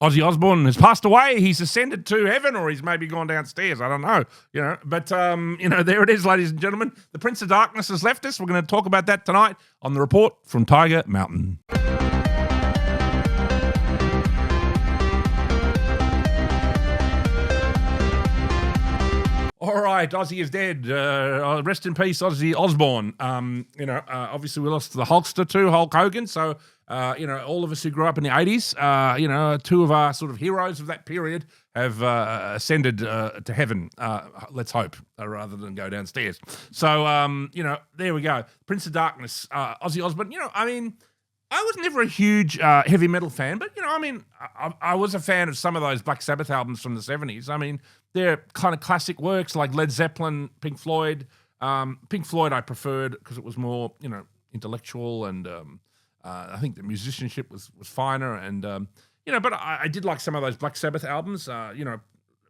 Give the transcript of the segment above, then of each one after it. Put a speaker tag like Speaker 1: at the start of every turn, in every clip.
Speaker 1: Ozzy Osbourne has passed away. He's ascended to heaven, or he's maybe gone downstairs. I don't know, But, there it is, ladies and gentlemen. The Prince of Darkness has left us. We're going to talk about that tonight on the report from Tiger Mountain. All right, Ozzy is dead. Rest in peace, Ozzy Osbourne. Obviously we lost the Hulkster too, Hulk Hogan. So, all of us who grew up in the 80s, two of our sort of heroes of that period have ascended to heaven, let's hope, rather than go downstairs. So, there we go. Prince of Darkness, Ozzy Osbourne. I was never a huge heavy metal fan, but, I was a fan of some of those Black Sabbath albums from the 70s. They're kind of classic works like Led Zeppelin, Pink Floyd. Pink Floyd I preferred because it was more, intellectual, and I think the musicianship was finer. And, but I did like some of those Black Sabbath albums.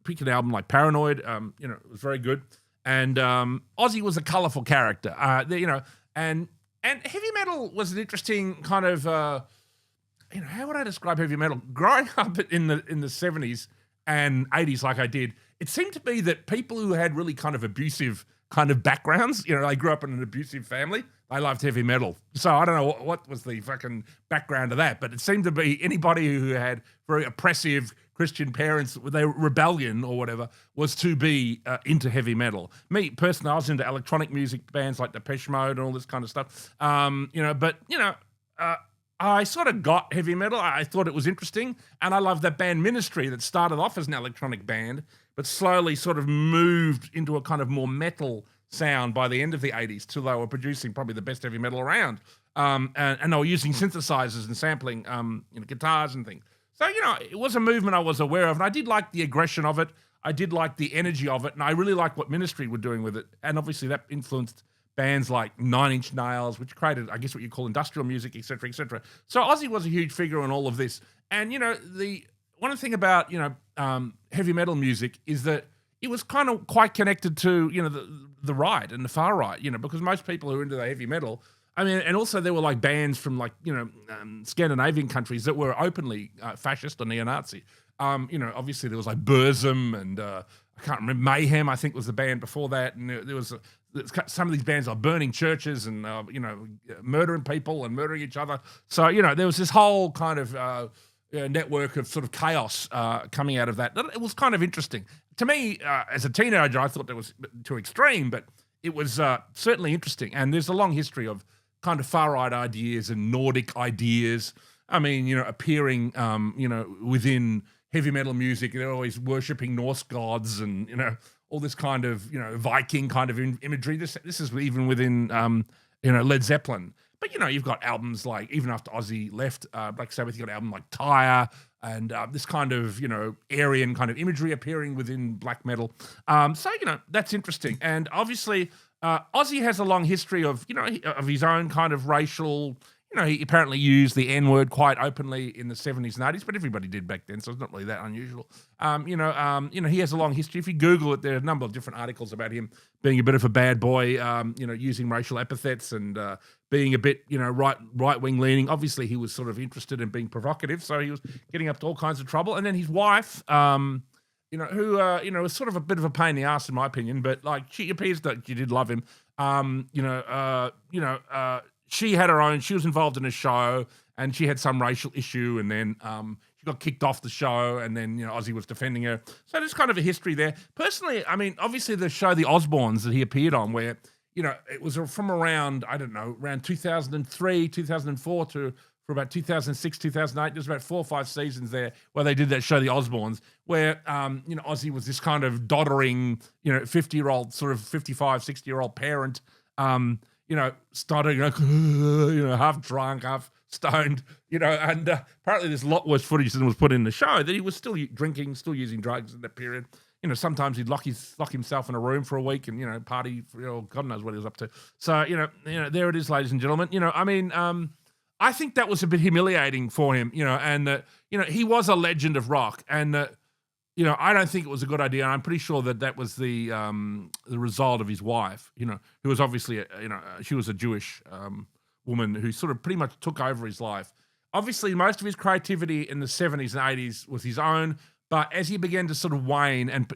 Speaker 1: Pick an album like Paranoid, it was very good. And Ozzy was a colourful character, and heavy metal was an interesting kind of, how would I describe heavy metal? Growing up in the 70s and 80s like I did, it seemed to be that people who had really kind of abusive kind of backgrounds, they grew up in an abusive family, they loved heavy metal. So I don't know what was the fucking background of that, but it seemed to be anybody who had very oppressive Christian parents, their rebellion or whatever, was to be into heavy metal. Me, personally, I was into electronic music bands like Depeche Mode and all this kind of stuff. I sort of got heavy metal. I thought it was interesting, and I loved that band Ministry that started off as an electronic band, but slowly sort of moved into a kind of more metal sound by the end of the 80s, till they were producing probably the best heavy metal around. And they were using synthesizers and sampling guitars and things. So, it was a movement I was aware of, and I did like the aggression of it. I did like the energy of it, and I really liked what Ministry were doing with it. And obviously that influenced bands like Nine Inch Nails, which created, I guess, what you call industrial music, et cetera, et cetera. So Ozzy was a huge figure in all of this. And, the one thing about, heavy metal music is that it was kind of quite connected to, the right and the far right, because most people who are into the heavy metal, and also there were like bands from like, Scandinavian countries that were openly fascist or neo-Nazi. Obviously there was like Burzum and I can't remember, Mayhem, I think was the band before that. And there was some of these bands are burning churches and, murdering people and murdering each other. So, there was this whole kind of network of sort of chaos coming out of that. It was kind of interesting. To me, as a teenager, I thought that was too extreme, but it was certainly interesting. And there's a long history of kind of far-right ideas and Nordic ideas. Appearing, within heavy metal music. They're always worshipping Norse gods and, all this kind of, Viking kind of imagery. This is even within, Led Zeppelin. But, you've got albums like, even after Ozzy left Black Sabbath, you've got an album like Tyre and this kind of, Aryan kind of imagery appearing within black metal. So, that's interesting. And obviously, Ozzy has a long history of, of his own kind of racial, he apparently used the N-word quite openly in the 70s and 80s, but everybody did back then, so it's not really that unusual. He has a long history. If you Google it, there are a number of different articles about him being a bit of a bad boy, using racial epithets and being a bit, right-wing leaning. Obviously, he was sort of interested in being provocative, so he was getting up to all kinds of trouble. And then his wife, who was sort of a bit of a pain in the ass, in my opinion, but like she appears that she did love him. She had her own, she was involved in a show and she had some racial issue, and then she got kicked off the show, and then, Ozzy was defending her. So there's kind of a history there. Personally, obviously the show The Osbournes that he appeared on, where, it was from around, around 2003, 2004 for about 2006, 2008. There's about 4 or 5 seasons there where they did that show, The Osbournes, where, Ozzy was this kind of doddering, 50-year-old, sort of 55, 60-year-old parent, starting, half drunk, half stoned, and apparently there's a lot worse footage than was put in the show, that he was still drinking, still using drugs in that period. Sometimes he'd lock himself in a room for a week and, party, God knows what he was up to. So, there it is, ladies and gentlemen. I think that was a bit humiliating for him, and, he was a legend of rock, and, I don't think it was a good idea. And I'm pretty sure that was the result of his wife, who was obviously, she was a Jewish woman who sort of pretty much took over his life. obviously most of his creativity in the 70s and 80s was his own, but as he began to sort of wane and,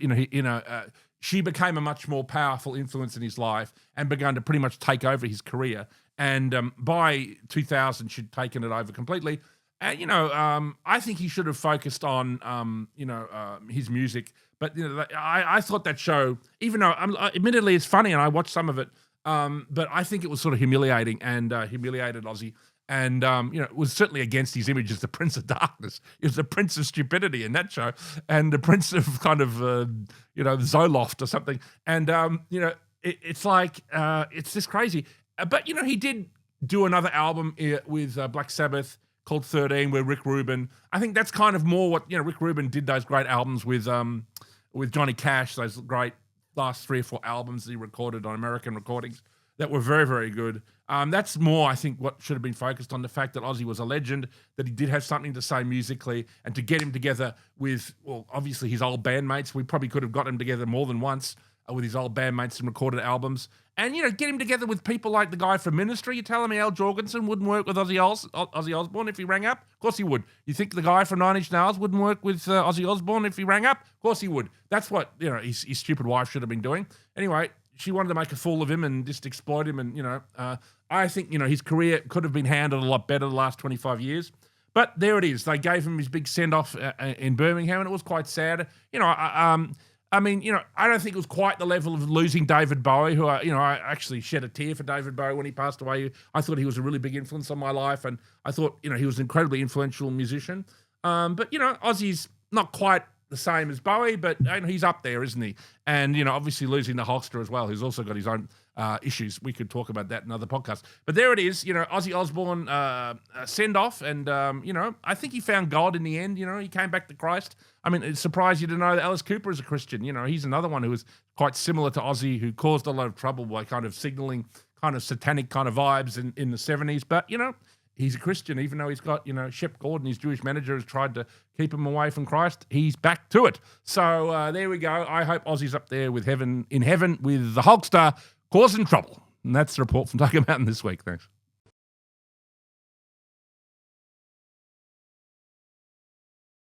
Speaker 1: she became a much more powerful influence in his life and began to pretty much take over his career. And by 2000, she'd taken it over completely. And, I think he should have focused on, his music. But, I thought that show, even though admittedly it's funny and I watched some of it, but I think it was sort of humiliating and humiliated Ozzy. And, it was certainly against his image as the Prince of Darkness. He was the Prince of Stupidity in that show and the Prince of kind of, Zoloft or something. And, it's like, it's just crazy. But, he did do another album with Black Sabbath called 13 where Rick Rubin, I think that's kind of more what, Rick Rubin did those great albums with Johnny Cash, those great last 3 or 4 albums that he recorded on American recordings that were very, very good. That's more, I think, what should have been focused on, the fact that Ozzy was a legend, that he did have something to say musically, and to get him together with, well, obviously his old bandmates. We probably could have got him together more than once with his old bandmates and recorded albums. And, get him together with people like the guy from Ministry. You're telling me Al Jorgensen wouldn't work with Ozzy Osbourne if he rang up? Of course he would. You think the guy from 9 Inch Nails wouldn't work with Ozzy Osbourne if he rang up? Of course he would. That's what, his stupid wife should have been doing. Anyway, she wanted to make a fool of him and just exploit him. And, I think, his career could have been handled a lot better the last 25 years. But there it is. They gave him his big send-off in Birmingham, and it was quite sad. I don't think it was quite the level of losing David Bowie, who I actually shed a tear for David Bowie when he passed away. I thought he was a really big influence on my life, and I thought, he was an incredibly influential musician. But Ozzy's not quite the same as Bowie, but he's up there, isn't he? And, obviously losing the Hulkster as well, who's also got his own issues. We could talk about that in another podcast. But there it is, Ozzy Osbourne send-off, and, I think he found God in the end. He came back to Christ. I mean, it's surprised you to know that Alice Cooper is a Christian. He's another one who was quite similar to Ozzy, who caused a lot of trouble by kind of signaling kind of satanic kind of vibes in the 70s. But, he's a Christian, even though he's got, Shep Gordon, his Jewish manager, has tried to keep him away from Christ. He's back to it. So there we go. I hope Ozzy's up there in heaven with the Hulkster causing trouble. And that's the report from Tucker Mountain this week. Thanks.